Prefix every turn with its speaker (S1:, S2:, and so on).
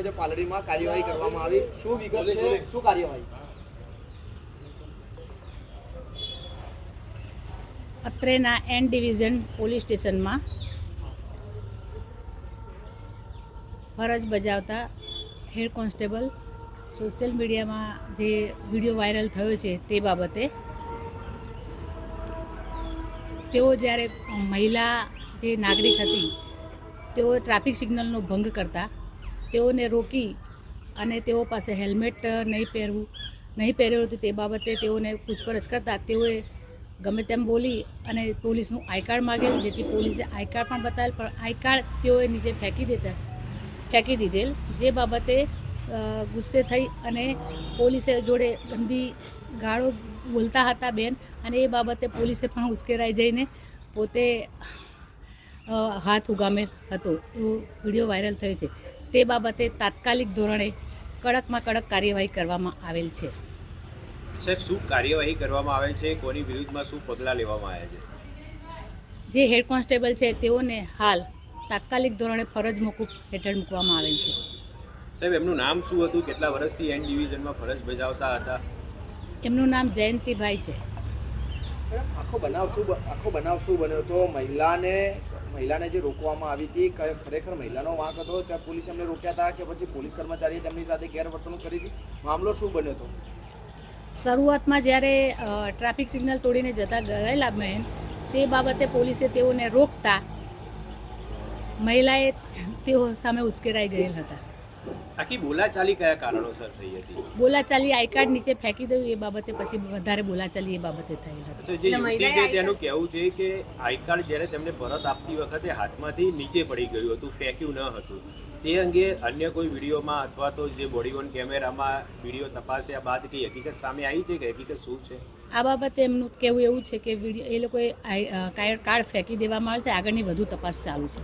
S1: જે પાલડીમાં કાર્યવાહી કરવામાં આવી, શું વિગત છે, શું કાર્યવાહી?
S2: અત્રેના એન ડિવિઝન પોલીસ સ્ટેશનમાં ફરજ બજાવતા હેડ કોન્સ્ટેબલ સોશિયલ મીડિયામાં જે વિડીયો વાયરલ થયો છે તે બાબતે તેઓ જ્યારે મહિલા જે નાગરિક હતી તેઓ ટ્રાફિક સિગ્નલનો ભંગ કરતા તેઓને રોકી અને તેઓ પાસે હેલ્મેટ નહીં પહેર્યું હતું તે બાબતે તેઓને પૂછપરછ કરતા તેઓએ ગમે તેમ બોલી અને પોલીસનું આઈ કાર્ડ માગેલ, જેથી પોલીસે આઈ કાર્ડ પણ બતાવેલ, પણ આઈ કાર્ડ તેઓએ નીચે ફેંકી દીધેલ, જે બાબતે ગુસ્સે થઈ અને પોલીસે જોડે ગંદી ગાળો બોલતા હતા બેન, અને એ બાબતે પોલીસે પણ ઉશ્કેરાઈ જઈને પોતે હાથ ઉગામેલ હતો. એવો વિડીયો વાયરલ થયો છે. તે બાબતે તાત્કાલિક ધોરણે કડકમાં કડક કાર્યવાહી કરવામાં આવેલ છે.
S3: સાહેબ, શું કાર્યવાહી કરવામાં આવે છે? કોની વિરુદ્ધમાં શું પગલાં લેવામાં આવ્યા છે?
S2: જે હેડ કોન્સ્ટેબલ છે તેઓને હાલ તાત્કાલિક ધોરણે ફરજ મોકૂફ હેઠળ મૂકવામાં આવેલ છે.
S3: સાહેબ, એમનું નામ શું હતું? કેટલા વર્ષથી એન ડિવિઝનમાં ફરજ બજાવતા હતા?
S2: એમનું નામ જયંતિભાઈ છે.
S1: આખો બનાવ શું બન્યો હતો? મહિલાને જે રોકવામાં આવી હતી, ખરેખર મહિલાનો વાંક હતો? ત્યાં પોલીસે એમને રોક્યા હતા કે પછી પોલીસ કર્મચારીએ તેમની સાથે ગેરવર્તણૂક કરી હતી? મામલો શું બન્યો હતો?
S2: શરૂઆતમાં જ્યારે ટ્રાફિક સિગ્નલ તોડીને જતા ગયેલા બહેન, તે બાબતે પોલીસે તેઓને રોકતા મહિલાએ તેઓ સામે ઉશ્કેરાઈ ગયેલ હતા.
S3: આખી બોલાચાલી કયા કારણોસર થઈ હતી?
S2: બોલાચાલી આઈ કાર્ડ નીચે ફેંકી દઉં એ બાબતે પછી વધારે બોલાચાલી એ બાબતે થઈ હતી.
S3: જે યુવતી છે તેનું કહેવું છે કે આઈ કાર્ડ જ્યારે તેમને પરત આપતી વખતે હાથમાંથી નીચે પડી ગયું હતું, ફેંક્યું ન હતું. તે અંગે અન્ય કોઈ વિડીયોમાં અથવા તો જે બોડી ઓન કેમેરામાં વિડીયો તપાસ્યા બાદ કઈ હકીકત સામે આવી છે કે હકીકત શું છે?
S2: આ બાબતે એમનું કહેવું એવું છે કે એ લોકોએ કાર્ડ ફેંકી દેવામાં આવે છે. આગળની વધુ તપાસ ચાલુ છે.